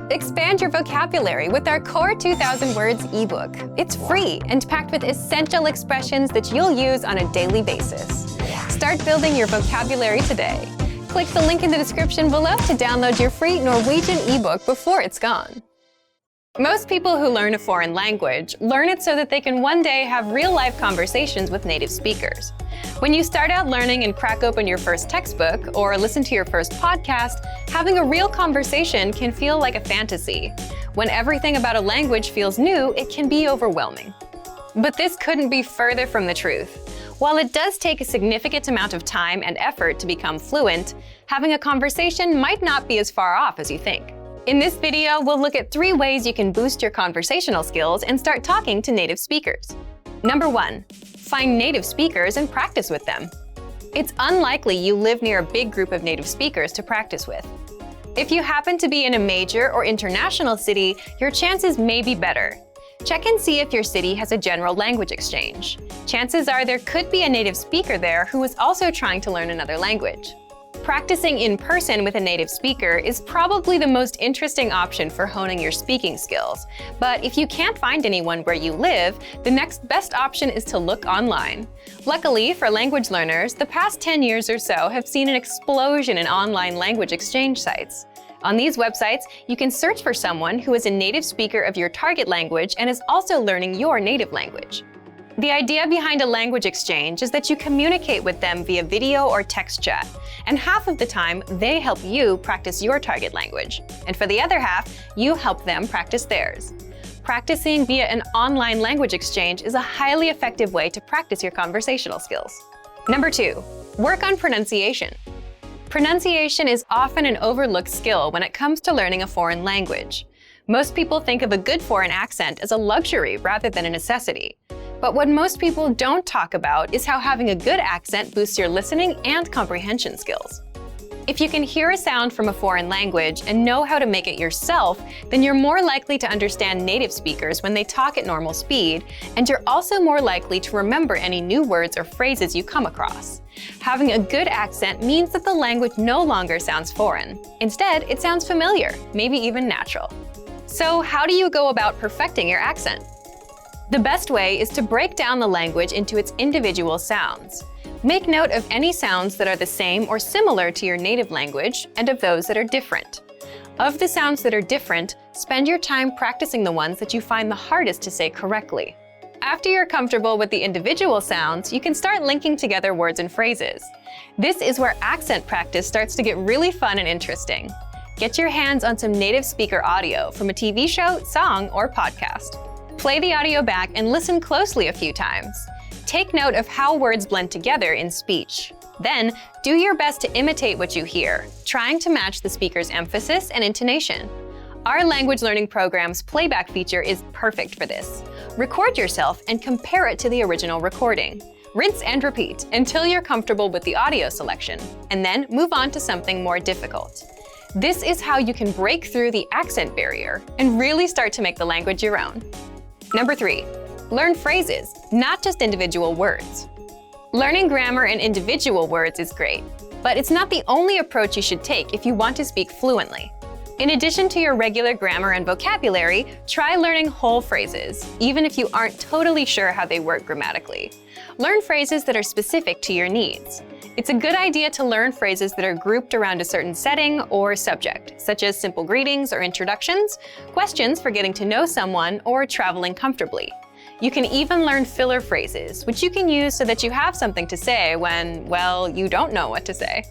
Expand your vocabulary with our Core 2000 Words ebook. It's free and packed with essential expressions that you'll use on a daily basis. Start building your vocabulary today. Click the link in the description below to download your free Norwegian ebook before it's gone. Most people who learn a foreign language learn it so that they can one day have real-life conversations with native speakers. When you start out learning and crack open your first textbook or listen to your first podcast, having a real conversation can feel like a fantasy. When everything about a language feels new, it can be overwhelming. But this couldn't be further from the truth. While it does take a significant amount of time and effort to become fluent, having a conversation might not be as far off as you think. In this video, we'll look at 3 ways you can boost your conversational skills and start talking to native speakers. Number 1. Find native speakers and practice with them. It's unlikely you live near a big group of native speakers to practice with. If you happen to be in a major or international city, your chances may be better. Check and see if your city has a general language exchange. Chances are there could be a native speaker there who is also trying to learn another language. Practicing in person with a native speaker is probably the most interesting option for honing your speaking skills. But if you can't find anyone where you live, the next best option is to look online. Luckily for language learners, the past 10 years or so have seen an explosion in online language exchange sites. On these websites, you can search for someone who is a native speaker of your target language and is also learning your native language. The idea behind a language exchange is that you communicate with them via video or text chat, and half of the time, they help you practice your target language. And for the other half, you help them practice theirs. Practicing via an online language exchange is a highly effective way to practice your conversational skills. Number 2. Work on pronunciation. Pronunciation is often an overlooked skill when it comes to learning a foreign language. Most people think of a good foreign accent as a luxury rather than a necessity. But what most people don't talk about is how having a good accent boosts your listening and comprehension skills. If you can hear a sound from a foreign language and know how to make it yourself, then you're more likely to understand native speakers when they talk at normal speed, and you're also more likely to remember any new words or phrases you come across. Having a good accent means that the language no longer sounds foreign. Instead, it sounds familiar, maybe even natural. So how do you go about perfecting your accent? The best way is to break down the language into its individual sounds. Make note of any sounds that are the same or similar to your native language and of those that are different. Of the sounds that are different, spend your time practicing the ones that you find the hardest to say correctly. After you're comfortable with the individual sounds, you can start linking together words and phrases. This is where accent practice starts to get really fun and interesting. Get your hands on some native speaker audio from a TV show, song, or podcast. Play the audio back and listen closely a few times. Take note of how words blend together in speech. Then, do your best to imitate what you hear, trying to match the speaker's emphasis and intonation. Our language learning program's playback feature is perfect for this. Record yourself and compare it to the original recording. Rinse and repeat until you're comfortable with the audio selection, and then move on to something more difficult. This is how you can break through the accent barrier and really start to make the language your own. Number 3. Learn phrases, not just individual words. Learning grammar and individual words is great, but it's not the only approach you should take if you want to speak fluently. In addition to your regular grammar and vocabulary, try learning whole phrases, even if you aren't totally sure how they work grammatically. Learn phrases that are specific to your needs. It's a good idea to learn phrases that are grouped around a certain setting or subject, such as simple greetings or introductions, questions for getting to know someone, or traveling comfortably. You can even learn filler phrases, which you can use so that you have something to say when, well, you don't know what to say.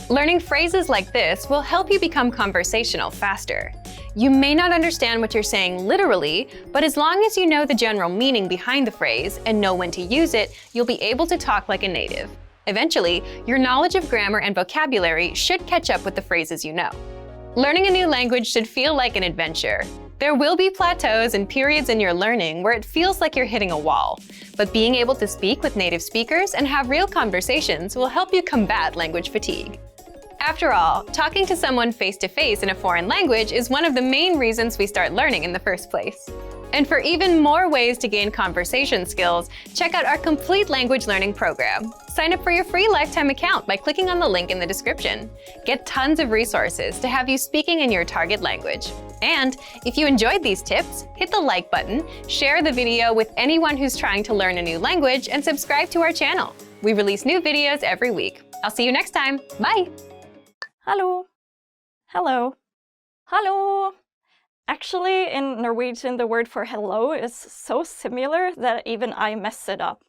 Learning phrases like this will help you become conversational faster. You may not understand what you're saying literally, but as long as you know the general meaning behind the phrase and know when to use it, you'll be able to talk like a native. Eventually, your knowledge of grammar and vocabulary should catch up with the phrases you know. Learning a new language should feel like an adventure. There will be plateaus and periods in your learning where it feels like you're hitting a wall, but being able to speak with native speakers and have real conversations will help you combat language fatigue. After all, talking to someone face-to-face in a foreign language is one of the main reasons we start learning in the first place. And for even more ways to gain conversation skills, check out our complete language learning program. Sign up for your free lifetime account by clicking on the link in the description. Get tons of resources to have you speaking in your target language. And if you enjoyed these tips, hit the like button, share the video with anyone who's trying to learn a new language, and subscribe to our channel. We release new videos every week. I'll see you next time. Bye! Hallo. Hello. Hallo. Actually, in Norwegian, the word for hello is so similar that even I mess it up.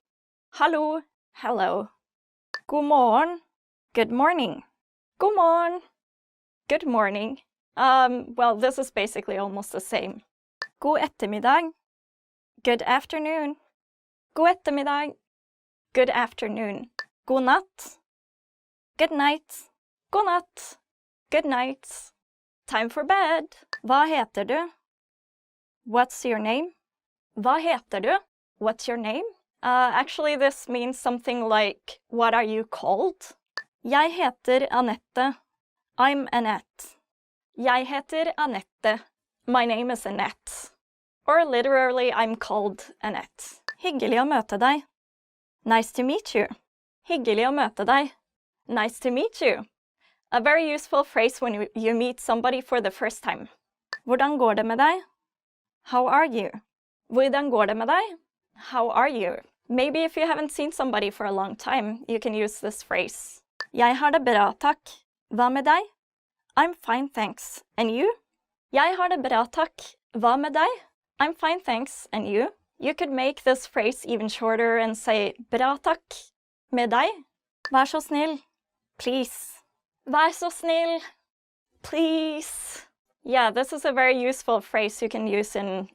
Hallo. Hello. God morgen. Good morning. God morgen. Good morning. Well, this is basically almost the same. God ettermiddag. Good afternoon. God ettermiddag. Good afternoon. God natt. Good night. God natt. Good night. Time for bed. Hva heter du? What's your name? Hva heter du? What's your name? Actually, this means something like, what are you called? Jeg heter Annette. I'm Annette. Jeg heter Annette. My name is Annette. Or literally, I'm called Annette. Hyggelig å møte deg. Nice to meet you. Hyggelig å møte deg. Nice to meet you. A very useful phrase when you meet somebody for the first time. Hvordan går det med deg? How are you? Hvordan går det med deg? How are you? Maybe if you haven't seen somebody for a long time, you can use this phrase. Jeg har det bra, takk. Hva med deg? I'm fine, thanks. And you? Jeg har det bra, takk. Hva med deg? I'm fine, thanks. And you? You could make this phrase even shorter and say bra, takk. Med deg? Vær så snill. Please. Vær så snill. Please. Yeah, this is a very useful phrase you can use in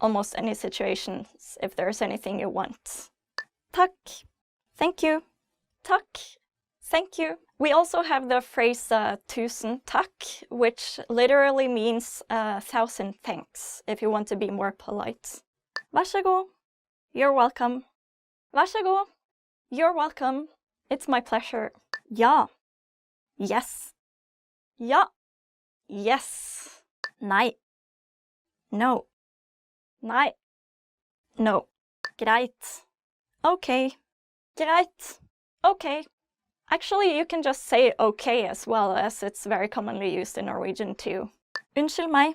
almost any situations if there's anything you want. Takk. Thank you. Takk. Thank you. We also have the phrase tusen takk, which literally means 1,000 thanks, if you want to be more polite. Vær så god. You're welcome. Vær så god. You're welcome. It's my pleasure. Ja. Yes. Ja. Yes. Nei. No. Nei. No. Greit. Okay. Greit. Okay. Actually, you can just say okay as well, as it's very commonly used in Norwegian too. Unnskyld meg.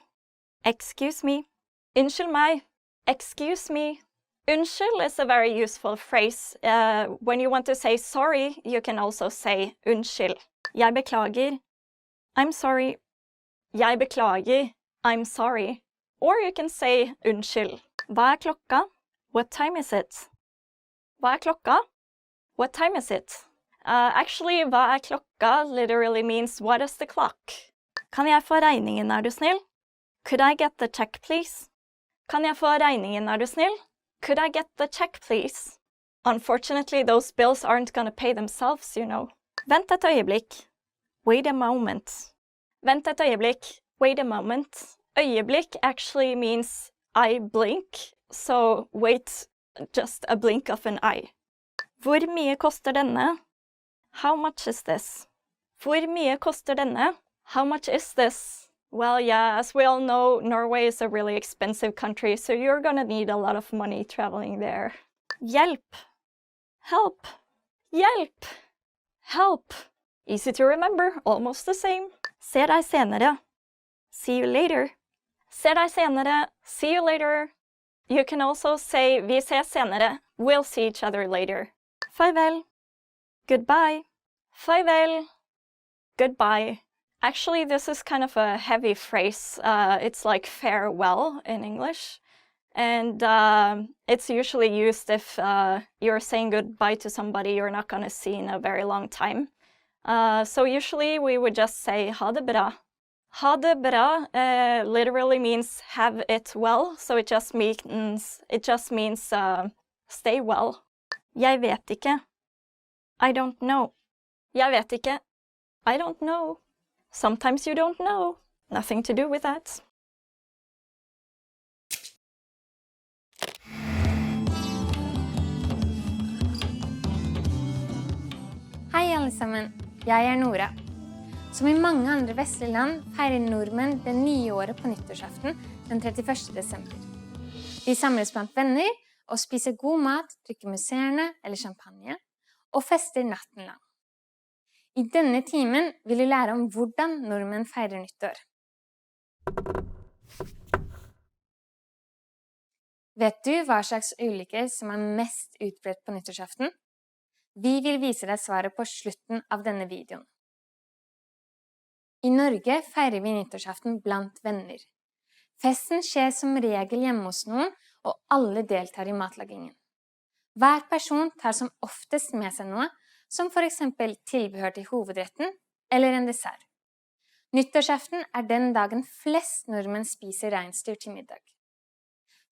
Excuse me. Unnskyld meg. Excuse me. Unnskyld is a very useful phrase. When you want to say sorry, you can also say unnskyld. Jeg beklager. I'm sorry. Jeg beklager. I'm sorry. Or you can say unnskyld. Hva klokka? What time is it? Hva klokka? What time is it? Actually, hva klokka literally means what is the clock? Kan jeg få regningen, er du snill? Could I get the check, please? Kan jeg få regningen, er du snill? Could I get the check, please? Unfortunately, those bills aren't gonna pay themselves, you know. Vent et øyeblikk. Wait a moment. Vent et øyeblikk. Wait a moment. Øyeblikk actually means I blink, so wait just a blink of an eye. Hvor mye koster denne? How much is this? Hvor mye koster denne? How much is this? Well, yeah, as we all know, Norway is a really expensive country, so you're gonna need a lot of money traveling there. Hjelp. Help. Hjelp. Help. Easy to remember, almost the same. Se deg senere. See you later. Se deg senere. See you later. You can also say vi ses senere. We'll see each other later. Farvel. Goodbye. Farvel. Goodbye. Actually, this is kind of a heavy phrase. It's like farewell in English. And it's usually used if you're saying goodbye to somebody you're not going to see in a very long time. So usually we would just say ha det bra. Ha det bra literally means have it well, so it just means stay well. Jeg vet ikke. I don't know. Jeg vet ikke. I don't know. Sometimes you don't know. Nothing to do with that. Hei alle sammen, jeg Nora. Som i mange andre vestlige land feirer nordmenn det nye året på nyttårsaften den 31. desember. Vi samles blant venner og spiser god mat, drikker musserende eller champagne, og fester natten lang. I denne timen vil du lære om hvordan nordmenn feirer nyttår. Vet du hva slags ulykker som er mest utbredt på nyttårsaften? Vi vil vise deg svaret på slutten av denne videoen. I Norge feirer vi nyttårsaften blant venner. Festen skjer som regel hjemme hos noen, og alle deltar i matlagingen. Hver person tar som oftest med seg noe, som for eksempel tilbehør til hovedretten eller en dessert. Nyttårsaften er den dagen flest nordmenn spiser reinsdyr til middag.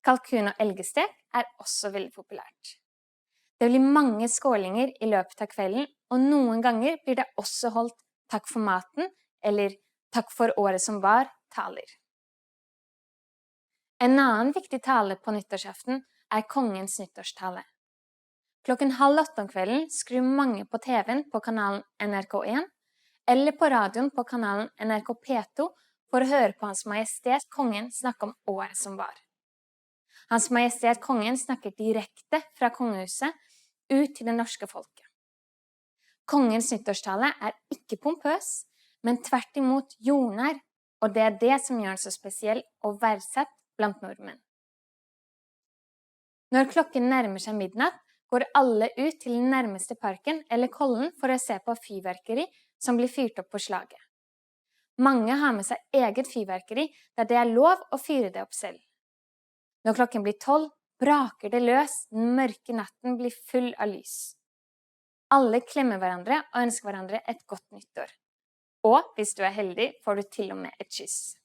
Kalkun og elgestek er også veldig populært. Det blir mange skålinger i løpet av kvelden, og noen ganger blir det også holdt takk for maten, eller takk for året som var, taler. En annen viktig tale på nyttårsaften er kongens nyttårstale. 7:30 om kvelden skrur mange på TV-en på kanalen NRK1, eller på radioen på kanalen NRK P2 for å høre på Hans Majestet Kongen snakke om året som var. Hans Majestet Kongen snakker direkte fra kongehuset ut til det norske folket. Kongens nyttårstale er ikke pompøs, men tvert imot jordnær, og det er det som gjør den så spesiell og verdsatt blant nordmenn. Når klokken nærmer seg midnatt, går alle ut til den nærmeste parken eller kollen for å se på fyrverkeri som blir fyrt opp på slaget. Mange har med seg eget fyrverkeri der det er lov å fyre det opp selv. Når klokken blir 12, braker det løs, den mørke natten blir full av lys. Alle klemmer hverandre og ønsker hverandre et godt nyttår. Og hvis du er heldig, får du til og med et kyss.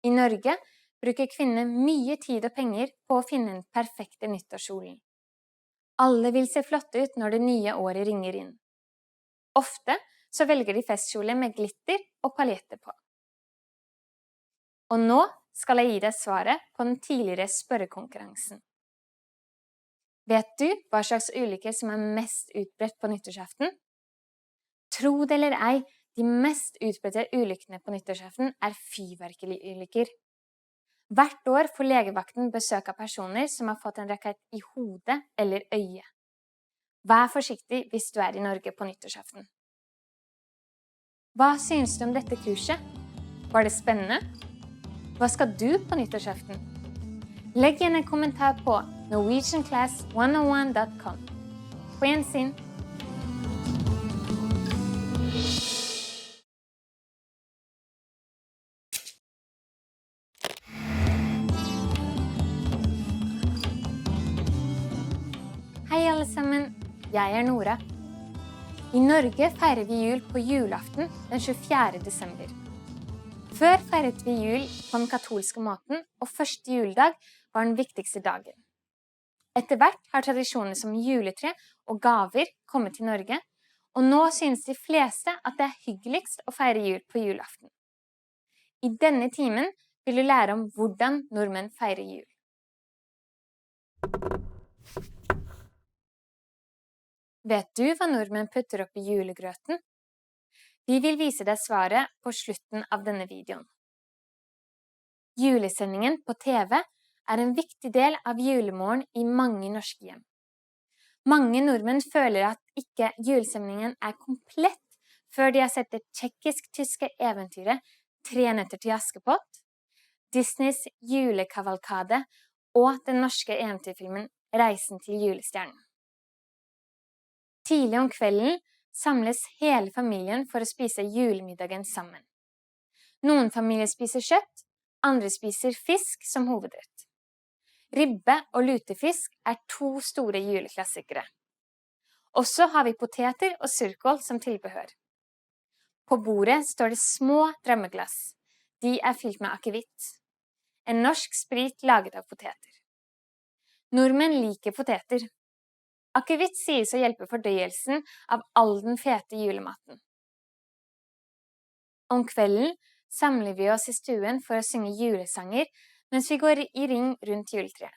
I Norge bruker kvinner mye tid og penger på å finne den perfekte nyttårskjolen. Alle vil se flotte ut når det nye året ringer inn. Ofte så velger de festkjole med glitter og paljetter på. Og nå skal jeg gi deg svaret på den tidligere spørrekonkurransen. Vet du hva slags ulykker som er mest utbredt på nyttårsaften? Tro det eller ei, de mest utbredte ulykkene på nyttårsaften er fyrverkeriulykker. Hvert år får legevakten besøk av personer som har fått en rakett i hodet eller øyet. Vær forsiktig hvis du er i Norge på nyttårsaften. Hva synes du om dette kurset? Var det spennende? Hva skal du på nyttårsaften? Legg igjen en kommentar på norwegianclass101.com. På gjensyn! Hei alle sammen, jeg er Nora. I Norge feirer vi jul på julaften den 24. desember. Før feiret vi jul på den katolske måten, og første juledag var den viktigste dagen. Etter hvert har tradisjoner som juletre og gaver kommet til Norge, og nå synes de fleste at det er hyggeligst å feire jul på julaften. I denne timen vil du lære om hvordan nordmenn feirer jul. Vet du hva nordmenn putter opp i julegrøten? Vi vil vise deg svaret på slutten av denne videoen. Julesendingen på TV er en viktig del av julemorgen i mange norske hjem. Mange nordmenn føler at ikke julesendingen er komplett før de har sett det tsjekkisk-tyske eventyret 3 nøtter til Askepott, Disneys julekavalkade og den norske eventyrfilmen Reisen til julestjernen. Tidlig om kvelden samles hele familien for å spise julemiddagen sammen. Noen familier spiser kjøtt, andre spiser fisk som hovedrett. Ribbe og lutefisk er 2 store juleklassikere. Også har vi poteter og surkål som tilbehør. På bordet står det små drømmeglass. De er fylt med akevitt. En norsk sprit laget av poteter. Nordmenn liker poteter. Akevitt sies å hjelpe fordøyelsen av all den fete julematen. Om kvelden samler vi oss i stuen for å synge julesanger mens vi går i ring rundt juletreet.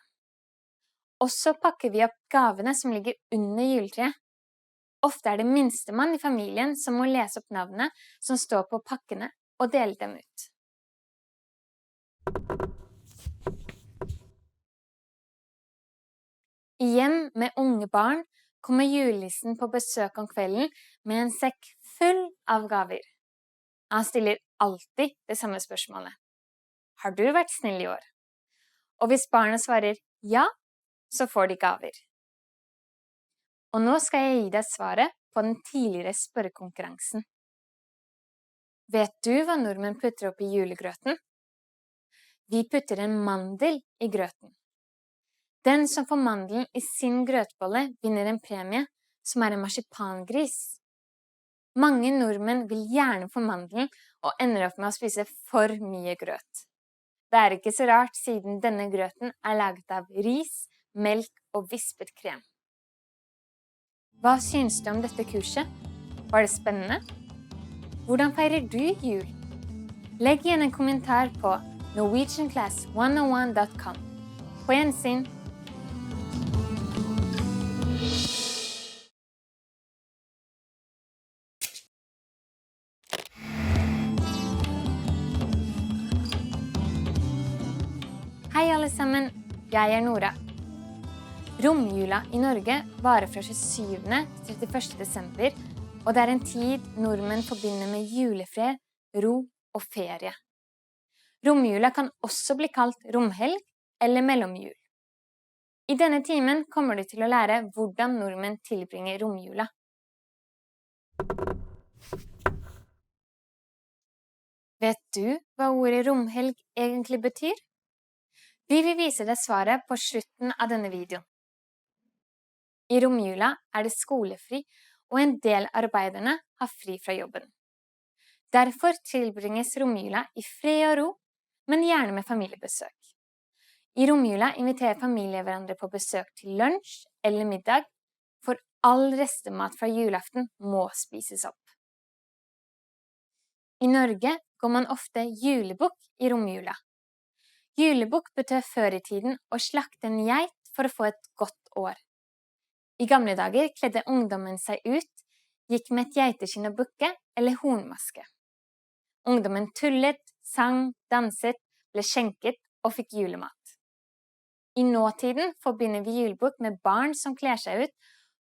Også pakker vi opp gavene som ligger under juletreet. Ofte er det minstemann i familien som må lese opp navnet som står på pakkene og dele dem ut. I hjem med unge barn kommer julenissen på besøk om kvelden med en sekk full av gaver. Han stiller alltid det samme spørsmålet. Har du vært snill i år? Og hvis barnet svarer ja, så får de gaver. Og nå skal jeg gi deg svaret på den tidligere spørrekonkurransen. Vet du hva nordmenn putter opp i julegrøten? Vi putter en mandel i grøten. Den som får mandelen i sin grøtbolle vinner en premie, som en marsipangris. Mange nordmenn vil gjerne få mandelen og ender opp med å spise for mye grøt. Det ikke så rart siden denne grøten laget av ris, melk og vispet krem. Hva synes du om dette kurset? Var det spennende? Hvordan feirer du jul? Legg igjen en kommentar på norwegianclass101.com. På gjensyn! Hei alle sammen, jeg Nora. Romjula i Norge varer fra 27. til 31. desember, og det en tid nordmenn forbinder med julefred, ro og ferie. Romjula kan også bli kalt romhelg eller mellomjul. I denne timen kommer du til å lære hvordan nordmenn tilbringer romjula. Vet du hva ordet romhelg egentlig betyr? Vi vil vise deg svaret på slutten av denne videoen. I romjula det skolefri, og en del arbeiderne har fri fra jobben. Derfor tilbringes romjula i fred og ro, men gjerne med familiebesøk. I romjula inviterer familier hverandre på besøk til lunsj eller middag, for all restemat fra julaften må spises opp. I Norge går man ofte julebukk i romjula. Julebukk betød før i tiden å slakte en geit for å få et godt år. I gamle dager kledde ungdommen seg ut, gikk med et geiteskinn og bukke eller hornmaske. Ungdommen tullet, sang, danset, ble skjenket og fikk julemat. I nåtiden forbinder vi julebukk med barn som kler seg ut,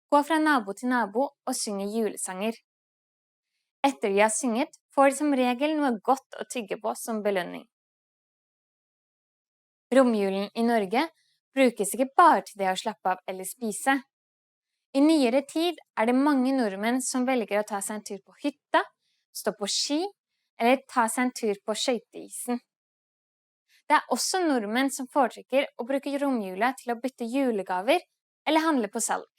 går fra nabo til nabo og synger julesanger. Etter de har synget, får de som regel noe godt å tygge på som belønning. Romjulen i Norge brukes ikke bare til det å slappe av eller spise. I nyere tid det mange nordmenn som velger å ta seg en tur på hytta, stå på ski eller ta seg en tur på skøyteisen. Det også nordmenn som foretrekker å bruke romjula til å bytte julegaver eller handle på salg.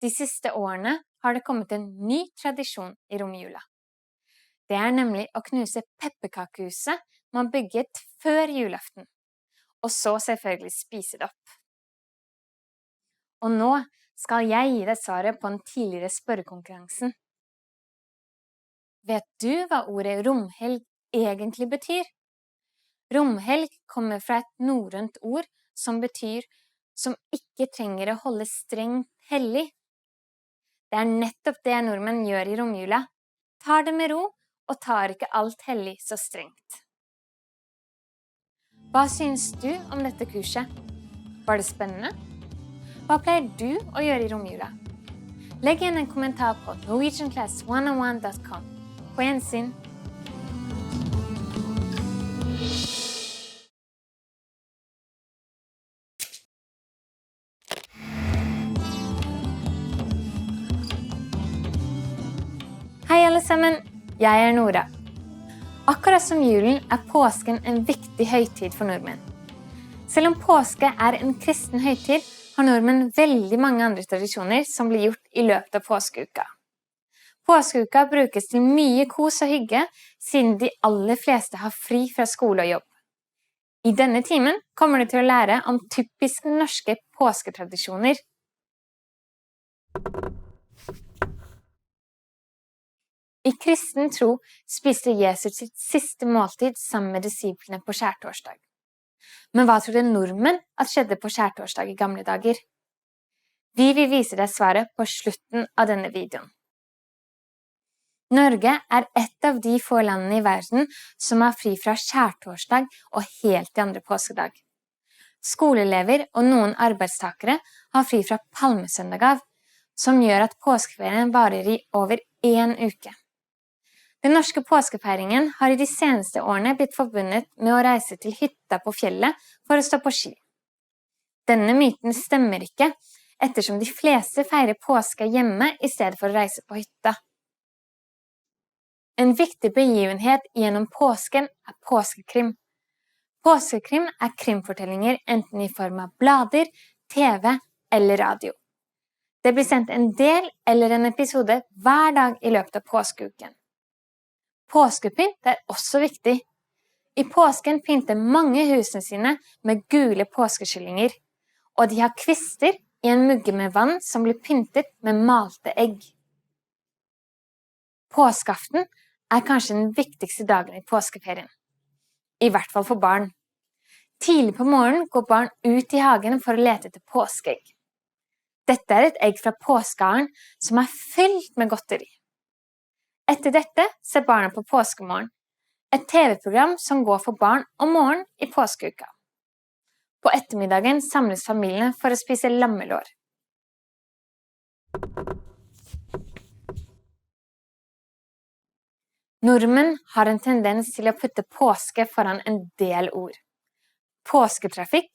De siste årene har det kommet en ny tradisjon i romjula. Det nemlig å knuse pepperkakehuset man bygget før julaften, og så selvfølgelig spise det opp. Og nå skal jeg gi deg svaret på den tidligere spørrekonkurransen. Vet du hva ordet romhelg egentlig betyr? Romhelg kommer fra et norrønt ord som betyr som ikke trenger å holde strengt hellig. Det nettopp det nordmenn gjør i romjula. Tar det med ro, og tar ikke alt hellig så strengt. Hva synes du om dette kurset? Var det spennende? Hva pleier du å gjøre i romjula? Legg igjen en kommentar på norwegianclass101.com. På gjensyn! Hei alle sammen! Jeg Nora. Akkurat som julen påsken en viktig høytid for nordmenn. Selv om påske en kristen høytid, har nordmenn veldig mange andre tradisjoner som blir gjort i løpet av påskeuka. Påskeuka brukes til mye kos og hygge, siden de aller fleste har fri fra skole og jobb. I denne timen kommer du til å lære om typiske norske påsketradisjoner. I kristen tro spiste Jesus sitt siste måltid sammen med disiplene på skjærtorsdag. Men hva trodde nordmenn at skjedde på skjærtorsdag i gamle dager? Vi vil vise deg svaret på slutten av denne videoen. Norge er et av de få landene i verden som har fri fra skjærtorsdag og helt til andre påskedag. Skoleelever og noen arbeidstakere har fri fra palmesøndag av, som gjør at påskeferien varer i over 1 uke. Den norske påskefeiringen har i de seneste årene blitt forbundet med å reise til hytta på fjellet for å stå på ski. Denne myten stemmer ikke, ettersom de fleste feirer påske hjemme i stedet for å reise på hytta. En viktig begivenhet gjennom påsken er påskekrim. Påskekrim er krimfortellinger enten i form av blader, TV eller radio. Det blir sendt en del eller en episode hver dag i løpet av påskeuken. Påskepynt er også viktig. I påsken pynter mange husene sine med gule påskekyllinger, og de har kvister i en mugge med vann som blir pyntet med malte egg. Påskeaften er kanskje den viktigste dagen i påskeferien. I hvert fall for barn. Tidlig på morgenen går barn ut i hagen for å lete etter påskeegg. Dette er et egg fra påskeharen som er fylt med godteri. Etter dette ser barna på Påskemorgen, et TV-program som går for barn om morgenen i påskeuka. På ettermiddagen samles familiene for å spise lammelår. Nordmenn har en tendens til å putte påske foran en del ord. Påsketrafikk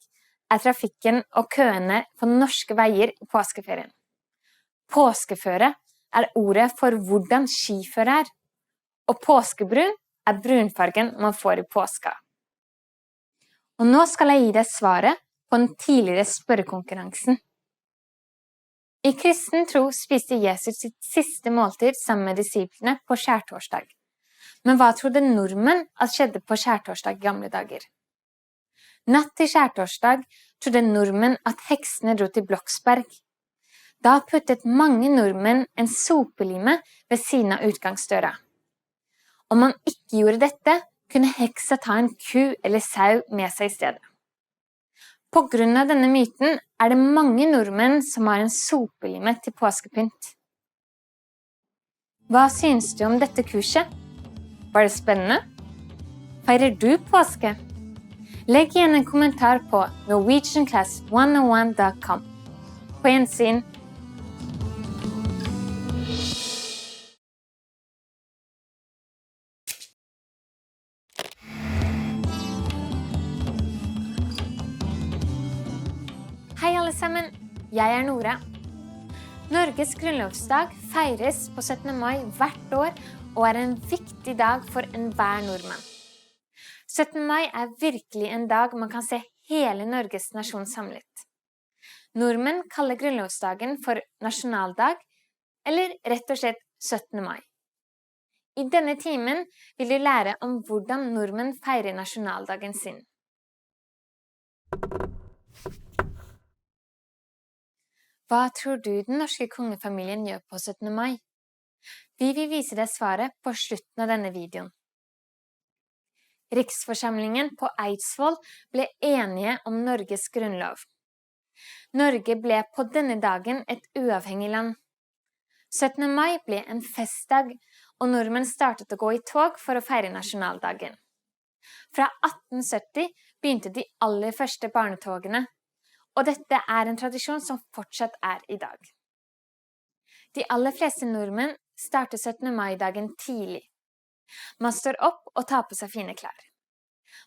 er trafikken og køene på norske veier i påskeferien. Påskeføre er ordet for hvordan skiføre er, og påskebrun er brunfargen man får i påska. Og nå skal jeg gi deg svaret på den tidligere spørrekonkurransen. I kristen tro spiste Jesus sitt siste måltid sammen med disiplene på skjærtorsdag. Men hva trodde nordmenn at skjedde på skjærtorsdag i gamle dager? Natt til skjærtorsdag trodde nordmenn at heksene dro til Bloksberg. Da puttet mange nordmenn en sopelime ved siden av utgangsdøra. Om man ikke gjorde dette, kunne heksa ta en ku eller sau med seg i stedet. På grunn av denne myten er det mange nordmenn som har en sopelime til påskepynt. Hva synes du om dette kurset? Var det spennende? Feirer du påske? Legg igjen en kommentar på norwegianclass101.com. På gjensyn! Hei alle sammen, jeg er Nora. Norges grunnlovsdag feires på 17. mai hvert år og er en viktig dag for enhver nordmann. 17. mai er virkelig en dag man kan se hele Norges nasjon samlet. Nordmenn kaller grunnlovsdagen for nasjonaldag, eller rett og slett 17. mai. I denne timen vil du lære om hvordan nordmenn feirer nasjonaldagen sin. Hva tror du den norske kongefamilien gjør på 17. mai? Vi vil vise deg svaret på slutten av denne videoen. Riksforsamlingen på Eidsvoll ble enige om Norges grunnlov. Norge ble på denne dagen et uavhengig land. 17. mai ble en festdag, og nordmenn startet å gå i tog for å feire nasjonaldagen. Fra 1870 begynte de aller første barnetogene, og dette er en tradisjon som fortsatt er i dag. De aller fleste nordmenn starter 17. mai-dagen tidlig. Man står opp og tar på seg fine klær.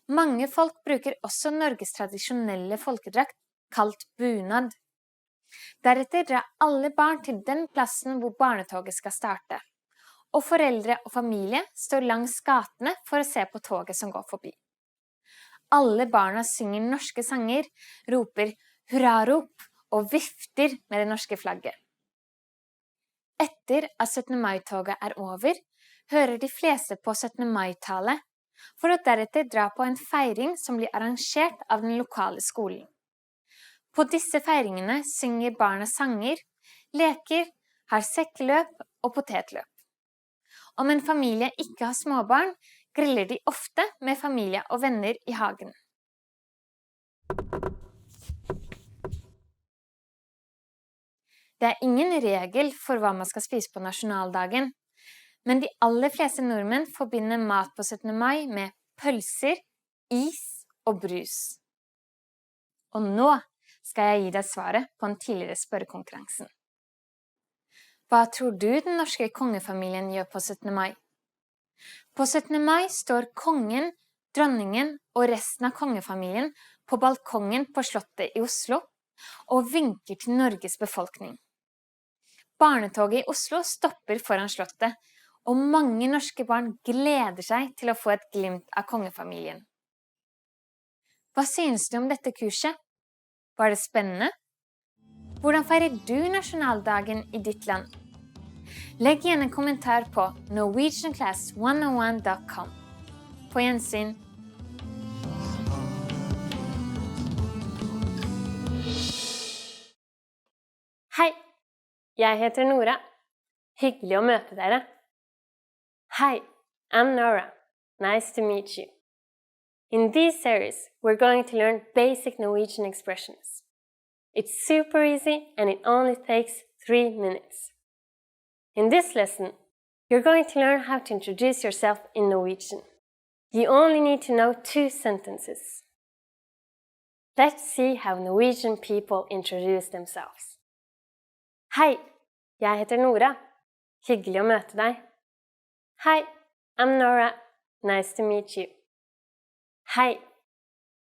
Mange folk bruker også Norges tradisjonelle folkedrakt, kalt bunad. Deretter drar alle barn til den plassen hvor barnetoget skal starte, og foreldre og familie står langs gatene for å se på toget som går forbi. Alle barna synger norske sanger, roper hurrarop og vifter med det norske flagget. Etter at 17. mai-toget er over, hører de fleste på 17. mai-tale, for å deretter dra på en feiring som blir arrangert av den lokale skolen. På disse feiringene synger barna sanger, leker, har sekkeløp og potetløp. Om en familie ikke har småbarn, griller de ofte med familie og venner i hagen. Det er ingen regel for hva man skal spise på nasjonaldagen, men de aller fleste nordmenn forbinder mat på 17. mai med pølser, is og brus. Og nå skal jeg gi deg svaret på den tidligere spørrekonkurransen. Hva tror du den norske kongefamilien gjør på 17. mai? På 17. mai står kongen, dronningen og resten av kongefamilien på balkongen på slottet i Oslo og vinker til Norges befolkning. Barnetoget i Oslo stopper foran slottet, og mange norske barn gleder seg til å få et glimt av kongefamilien. Hva synes du om dette kurset? Var det spennende? Hvordan feirer du nasjonaldagen i ditt land? Legg igjen en kommentar på norwegianclass101.com. På gjensyn! Hei, jeg heter Nora. Hyggelig å møte dere. Hi, I'm Nora. Nice to meet you. In this series, we're going to learn basic Norwegian expressions. It's super easy and it only takes 3 minutes. In this lesson, you're going to learn how to introduce yourself in Norwegian. You only need to know 2 sentences. Let's see how Norwegian people introduce themselves. Hei, jeg heter Nora. Hyggelig å møte deg. Hi, I'm Nora. Nice to meet you. Hei,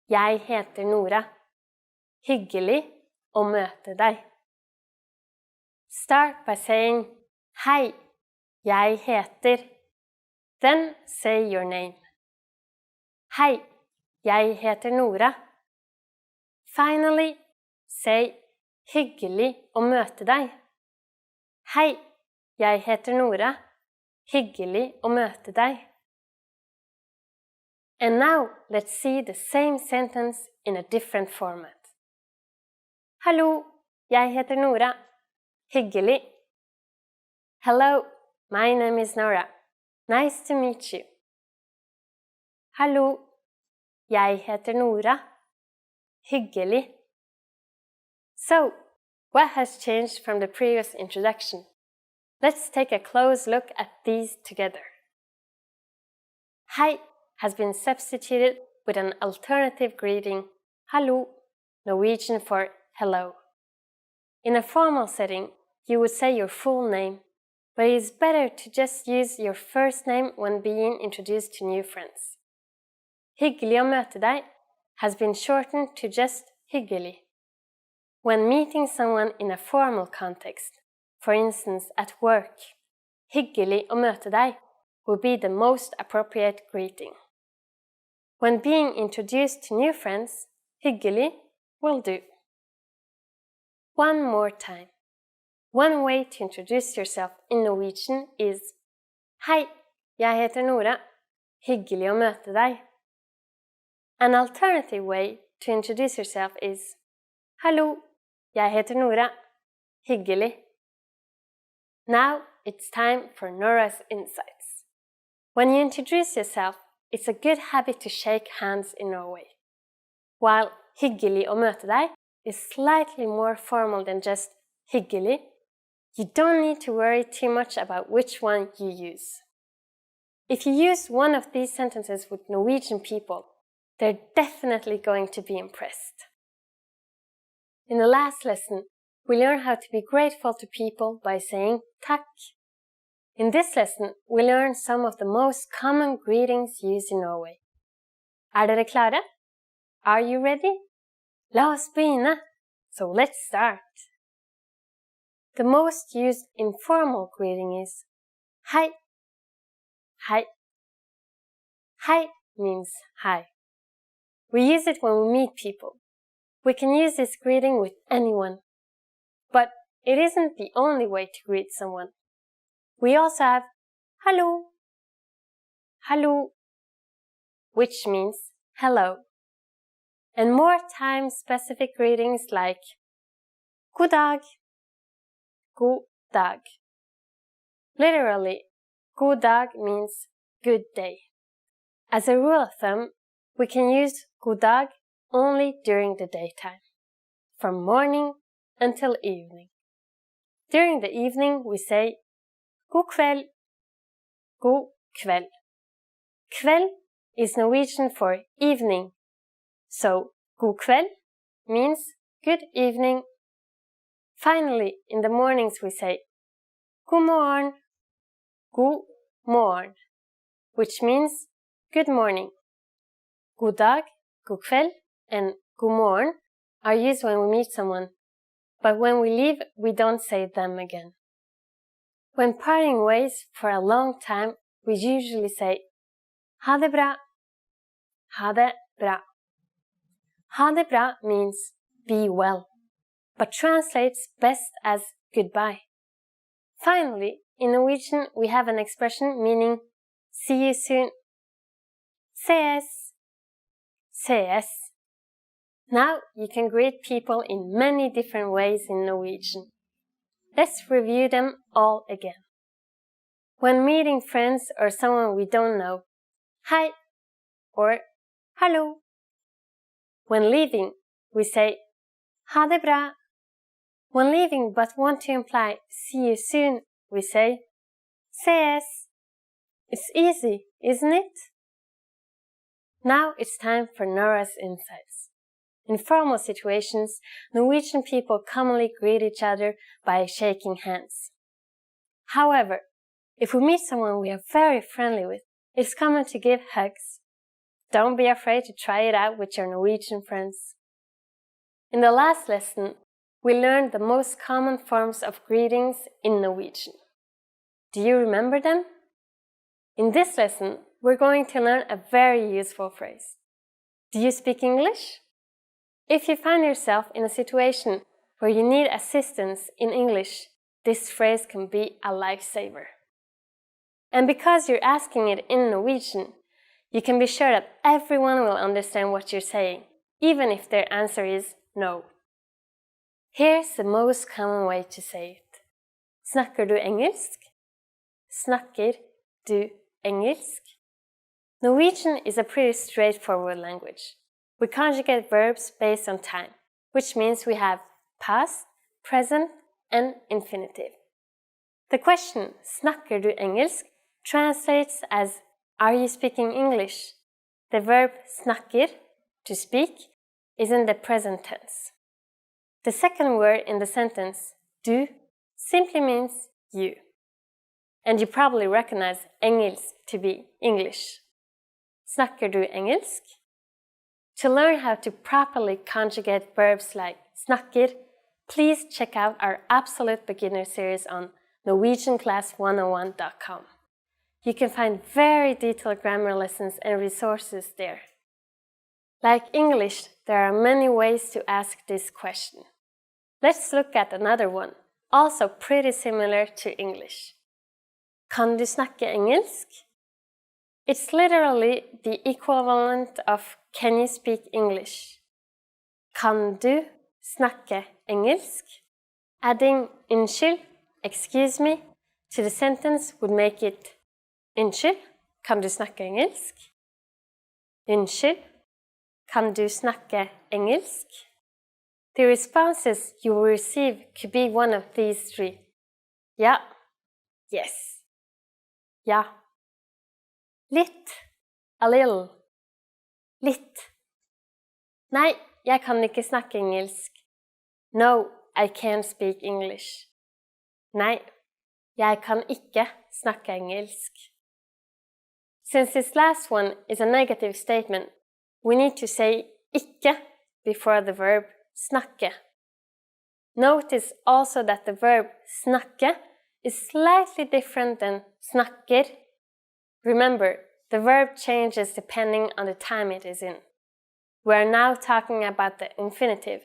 jeg heter Nora. Hyggelig å møte deg. Start by saying, Hei, jeg heter. Then say your name. Hei, jeg heter Nora. Finally, say, hyggelig å møte deg. Hei, jeg heter Nora. Hyggelig å møte deg. And now, let's see the same sentence in a different format. Hallo, jeg heter Nora. Hyggelig. Hello, my name is Nora. Nice to meet you. Hallo, jeg heter Nora. Hyggelig. So, what has changed from the previous introduction? Let's take a close look at these together. Hei has been substituted with an alternative greeting, hallo, Norwegian for hello. In a formal setting, you would say your full name, but it is better to just use your first name when being introduced to new friends. Hyggelig å møte deg has been shortened to just hyggelig. When meeting someone in a formal context, for instance at work, hyggelig å møte deg would be the most appropriate greeting. When being introduced to new friends, hyggelig will do. One more time. One way to introduce yourself in Norwegian is Hei, jeg heter Nora. Hyggelig å møte deg. An alternative way to introduce yourself is Hallo, jeg heter Nora. Hyggelig. Now it's time for Nora's insights. When you introduce yourself, it's a good habit to shake hands in Norway. While hyggelig å møte deg is slightly more formal than just hyggelig, you don't need to worry too much about which one you use. If you use one of these sentences with Norwegian people, they're definitely going to be impressed. In the last lesson, we learned how to be grateful to people by saying takk. In this lesson, we learned some of the most common greetings used in Norway. Er dere klare? Are you ready? La oss begynne. So let's start. The most used informal greeting is hei. Hei. Hei means hi. We use it when we meet people. We can use this greeting with anyone. But it isn't the only way to greet someone. We also have hallo. Hallo, which means hello. And more time-specific greetings like god dag. God dag. Literally, god dag means good day. As a rule of thumb, we can use god dag only during the daytime, from morning until evening. During the evening, we say god kveld. God kveld. Kveld is Norwegian for evening. So, god kveld means good evening. Finally, in the mornings we say god morgen. God morgen, which means good morning. God dag, god kveld, and god morgen are used when we meet someone, but when we leave, we don't say them again. When parting ways for a long time, we usually say ha det bra. Ha det bra. Ha det bra means be well, but translates best as goodbye. Finally, in Norwegian, we have an expression meaning see you soon. Ses. Ses. Now you can greet people in many different ways in Norwegian. Let's review them all again. When meeting friends or someone we don't know, hei or hallo. When leaving, we say ha det bra. When leaving but want to imply see you soon, we say ses. It's easy, isn't it? Now it's time for Nora's insights. In formal situations, Norwegian people commonly greet each other by shaking hands. However, if we meet someone we are very friendly with, it's common to give hugs. Don't be afraid to try it out with your Norwegian friends. In the last lesson, we learned the most common forms of greetings in Norwegian. Do you remember them? In this lesson, we're going to learn a very useful phrase. Do you speak English? If you find yourself in a situation where you need assistance in English, this phrase can be a lifesaver. And because you're asking it in Norwegian, you can be sure that everyone will understand what you're saying, even if their answer is no. Here's the most common way to say it. Snakker du engelsk? Snakker du engelsk? Norwegian is a pretty straightforward language. We conjugate verbs based on time, which means we have past, present, and infinitive. The question, snakker du engelsk, translates as are you speaking English? The verb snakker, to speak, is in the present tense. The second word in the sentence, du, simply means you. And you probably recognize engelsk to be English. Snakker du engelsk? To learn how to properly conjugate verbs like snakker, please check out our Absolute Beginner series on NorwegianClass101.com. You can find very detailed grammar lessons and resources there. Like English, there are many ways to ask this question. Let's look at another one, also pretty similar to English. Kan du snakke engelsk? It's literally the equivalent of can you speak English? Kan du snakke engelsk? Adding unnskyld, excuse me, to the sentence would make it unnskyld, kan du snakke engelsk? Unnskyld, kan du snakke engelsk? The responses you will receive could be one of these three. Ja, yes. Ja. Litt, a little. Litt. Nei, jeg kan ikke snakke engelsk. No, I can't speak English. Nei, jeg kan ikke snakke engelsk. Since this last one is a negative statement, we need to say ikke before the verb snakke. Notice also that the verb snakke is slightly different than snakker. Remember, the verb changes depending on the time it is in. We are now talking about the infinitive,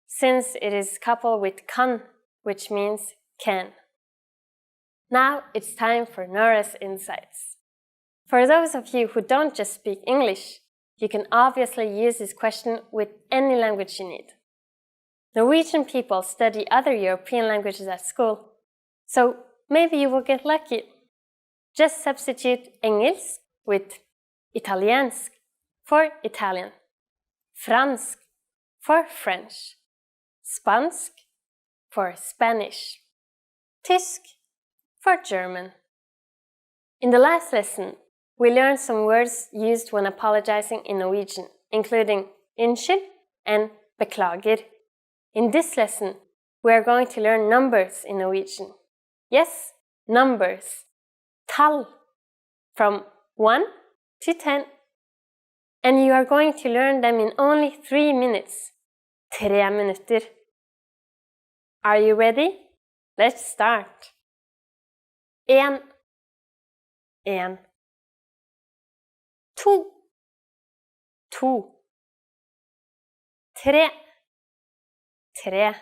since it is coupled with kan, which means can. Now it's time for Nora's insights. For those of you who don't just speak English, you can obviously use this question with any language you need. Norwegian people study other European languages at school, so maybe you will get lucky. Just substitute engelsk with italiensk for Italian, fransk for French, spansk for Spanish, Tysk for German. In the last lesson, we learned some words used when apologizing in Norwegian, including unnskyld and beklager. In this lesson, we are going to learn numbers in Norwegian. Yes, numbers. Tall, from 1 to 10. And you are going to learn them in only 3 minutes. 3 minutter. Are you ready? Let's start. 1. 1. 2. 2. 3. 3.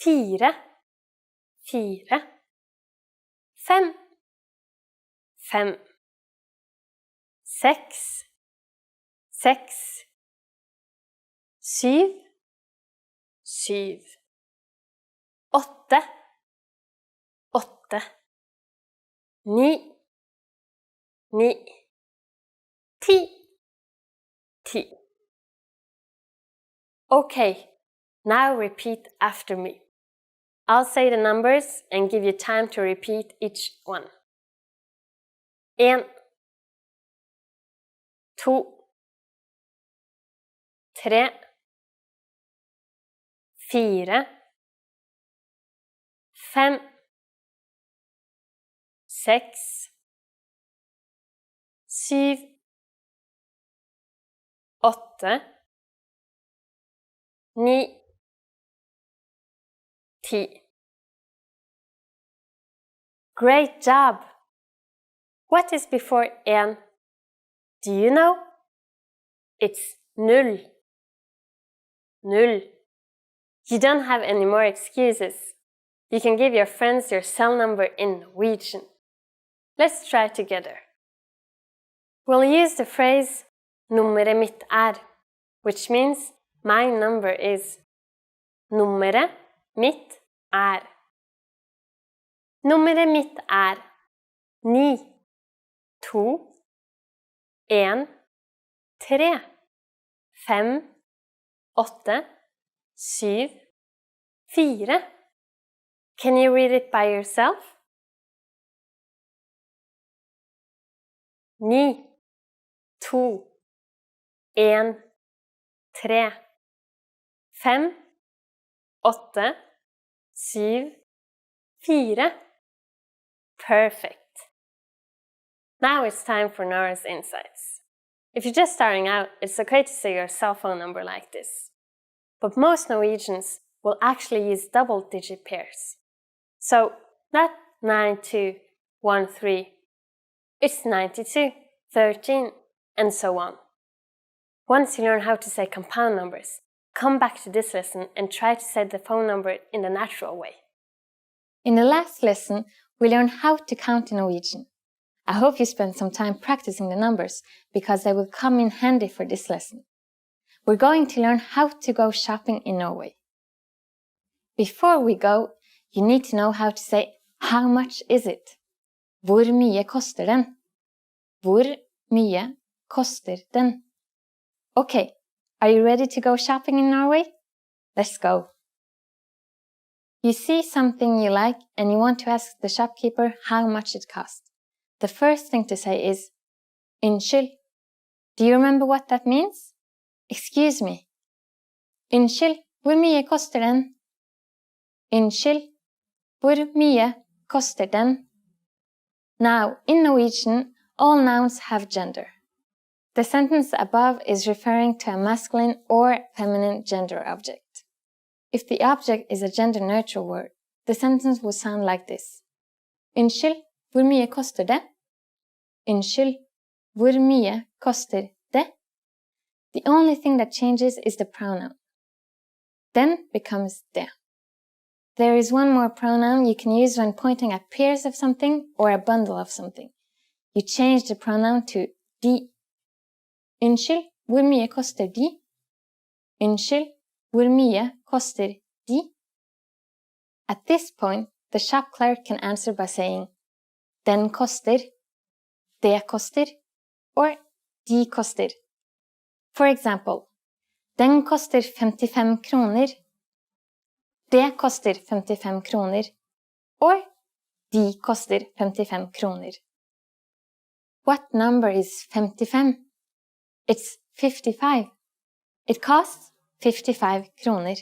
4. 4. 5. 5. 6. 6. 7. 7. 8. 8. 9. 9. 10. 10. Okay, now repeat after me. I'll say the numbers and give you time to repeat each one. 1. 2. 3. 4. 5. 6. 7. 8. 9. 10. Great job! What is before 1? Do you know? It's 0. 0. You don't have any more excuses. You can give your friends your cell number in Norwegian. Let's try together. We'll use the phrase nummeret mitt which means my number is. Nummeret mitt Nummeret mitt 9, 2, 1, 3, 5, 8, 7, 4. Can you read it by yourself? 9, 2, 1, 3, 5, 8, 7, 4. Perfect. Now it's time for Nora's insights. If you're just starting out, it's okay to say your cell phone number like this. But most Norwegians will actually use double-digit pairs. So, not 9213. It's 92, 13, and so on. Once you learn how to say compound numbers, come back to this lesson and try to say the phone number in the natural way. In the last lesson, we learned how to count in Norwegian. I hope you spent some time practicing the numbers because they will come in handy for this lesson. We're going to learn how to go shopping in Norway. Before we go, you need to know how to say how much is it? Hvor mye koster den? Hvor mye koster den? Okay, are you ready to go shopping in Norway? Let's go. You see something you like and you want to ask the shopkeeper how much it costs. The first thing to say is unnskyld. Do you remember what that means? Excuse me. Unnskyld, hvor mye koster den? Unnskyld, hvor mye koster den? Now, in Norwegian, all nouns have gender. The sentence above is referring to a masculine or feminine gender object. If the object is a gender-neutral word, the sentence would sound like this. Unnskyld, hvor mye koster det? Unnskyld, hvor mye koster det? The only thing that changes is the pronoun. Den becomes det. There is one more pronoun you can use when pointing at pairs of something or a bundle of something. You change the pronoun to de. Unnskyld, hvor mye koster de? Unnskyld, hvor mye koster de? At this point, the shop clerk can answer by saying den koster, det koster, or de koster. For example, den koster 55 kroner. Det koster 55 kroner. Og de koster 55 kroner. What number is 55? It's 55. It costs 55 kroner.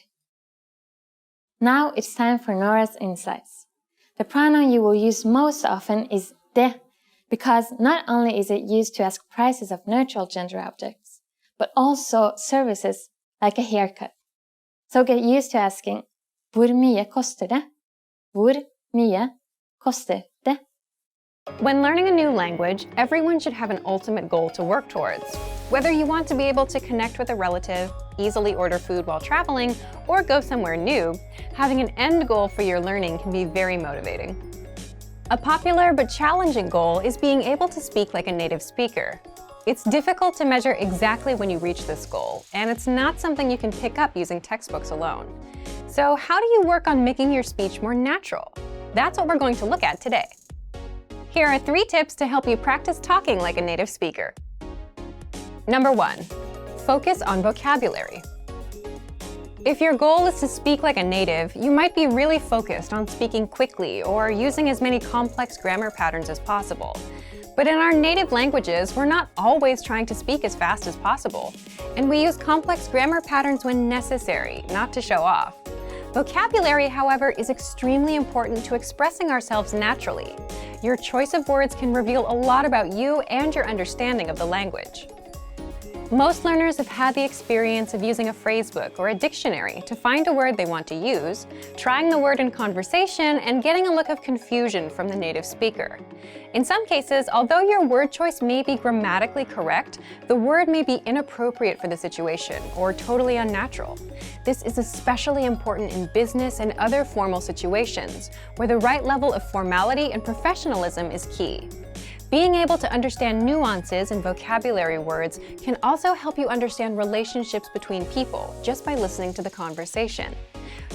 Now it's time for Nora's insights. The pronoun you will use most often is det, because not only is it used to ask prices of neutral gender objects, but also services like a haircut. So get used to asking, hvor mye koster det? Hvor mye koster det? When learning a new language, everyone should have an ultimate goal to work towards. Whether you want to be able to connect with a relative, easily order food while traveling, or go somewhere new, having an end goal for your learning can be very motivating. A popular but challenging goal is being able to speak like a native speaker. It's difficult to measure exactly when you reach this goal, and it's not something you can pick up using textbooks alone. So how do you work on making your speech more natural? That's what we're going to look at today. Here are 3 tips to help you practice talking like a native speaker. Number 1, focus on vocabulary. If your goal is to speak like a native, you might be really focused on speaking quickly or using as many complex grammar patterns as possible. But in our native languages, we're not always trying to speak as fast as possible, and we use complex grammar patterns when necessary, not to show off. Vocabulary, however, is extremely important to expressing ourselves naturally. Your choice of words can reveal a lot about you and your understanding of the language. Most learners have had the experience of using a phrasebook or a dictionary to find a word they want to use, trying the word in conversation, and getting a look of confusion from the native speaker. In some cases, although your word choice may be grammatically correct, the word may be inappropriate for the situation or totally unnatural. This is especially important in business and other formal situations, where the right level of formality and professionalism is key. Being able to understand nuances in vocabulary words can also help you understand relationships between people just by listening to the conversation.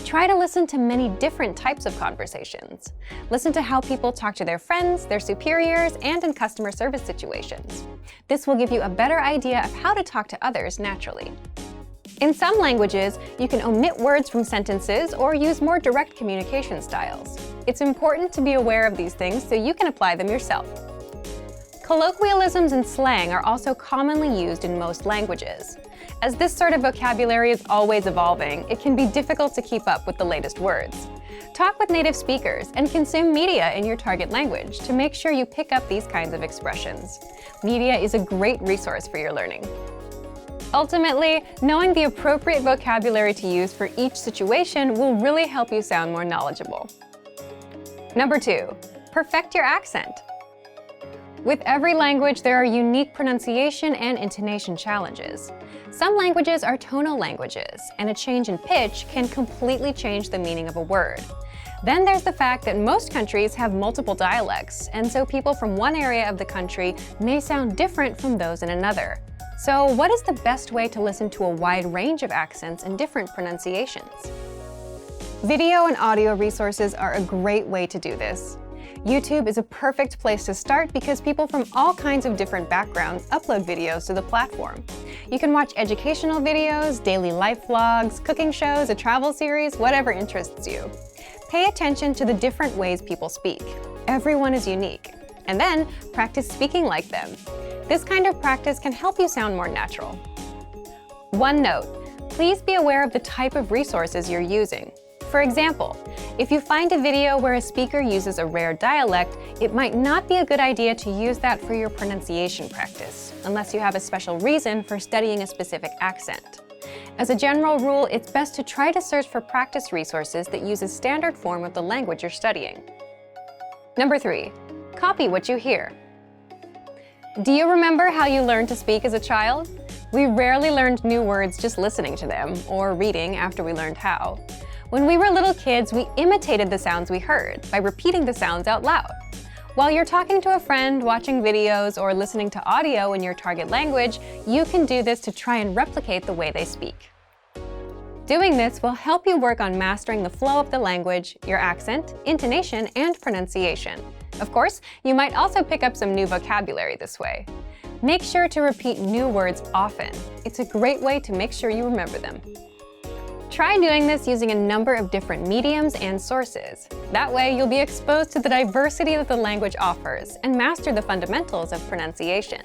Try to listen to many different types of conversations. Listen to how people talk to their friends, their superiors, and in customer service situations. This will give you a better idea of how to talk to others naturally. In some languages, you can omit words from sentences or use more direct communication styles. It's important to be aware of these things so you can apply them yourself. Colloquialisms and slang are also commonly used in most languages. As this sort of vocabulary is always evolving, it can be difficult to keep up with the latest words. Talk with native speakers and consume media in your target language to make sure you pick up these kinds of expressions. Media is a great resource for your learning. Ultimately, knowing the appropriate vocabulary to use for each situation will really help you sound more knowledgeable. Number 2, perfect your accent. With every language, there are unique pronunciation and intonation challenges. Some languages are tonal languages, and a change in pitch can completely change the meaning of a word. Then there's the fact that most countries have multiple dialects, and so people from one area of the country may sound different from those in another. So what is the best way to listen to a wide range of accents and different pronunciations? Video and audio resources are a great way to do this. YouTube is a perfect place to start because people from all kinds of different backgrounds upload videos to the platform. You can watch educational videos, daily life vlogs, cooking shows, a travel series, whatever interests you. Pay attention to the different ways people speak. Everyone is unique. And then practice speaking like them. This kind of practice can help you sound more natural. One note, please be aware of the type of resources you're using. For example, if you find a video where a speaker uses a rare dialect, it might not be a good idea to use that for your pronunciation practice, unless you have a special reason for studying a specific accent. As a general rule, it's best to try to search for practice resources that use a standard form of the language you're studying. Number 3, copy what you hear. Do you remember how you learned to speak as a child? We rarely learned new words just listening to them, or reading after we learned how. When we were little kids, we imitated the sounds we heard by repeating the sounds out loud. While you're talking to a friend, watching videos, or listening to audio in your target language, you can do this to try and replicate the way they speak. Doing this will help you work on mastering the flow of the language, your accent, intonation, and pronunciation. Of course, you might also pick up some new vocabulary this way. Make sure to repeat new words often. It's a great way to make sure you remember them. Try doing this using a number of different mediums and sources. That way, you'll be exposed to the diversity that the language offers and master the fundamentals of pronunciation.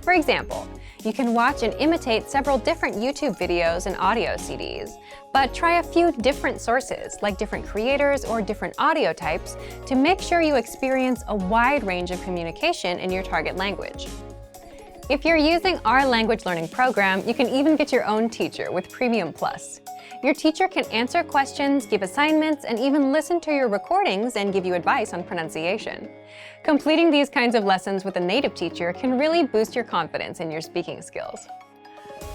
For example, you can watch and imitate several different YouTube videos and audio CDs, but try a few different sources, like different creators or different audio types, to make sure you experience a wide range of communication in your target language. If you're using our language learning program, you can even get your own teacher with Premium Plus. Your teacher can answer questions, give assignments, and even listen to your recordings and give you advice on pronunciation. Completing these kinds of lessons with a native teacher can really boost your confidence in your speaking skills.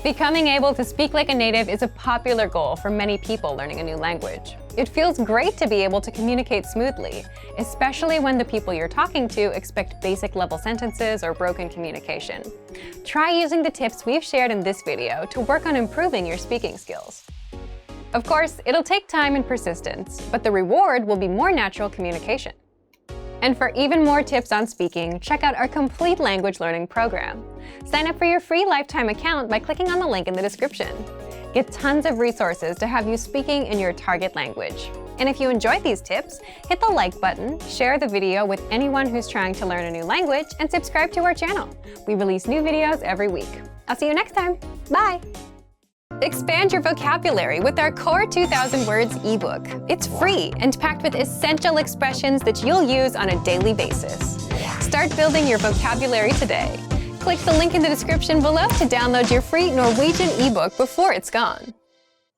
Becoming able to speak like a native is a popular goal for many people learning a new language. It feels great to be able to communicate smoothly, especially when the people you're talking to expect basic level sentences or broken communication. Try using the tips we've shared in this video to work on improving your speaking skills. Of course, it'll take time and persistence, but the reward will be more natural communication. And for even more tips on speaking, check out our complete language learning program. Sign up for your free lifetime account by clicking on the link in the description. Get tons of resources to have you speaking in your target language. And if you enjoyed these tips, hit the like button, share the video with anyone who's trying to learn a new language, and subscribe to our channel. We release new videos every week. I'll see you next time. Bye! Expand your vocabulary with our Core 2000 Words ebook. It's free and packed with essential expressions that you'll use on a daily basis. Start building your vocabulary today. Click the link in the description below to download your free Norwegian ebook before it's gone.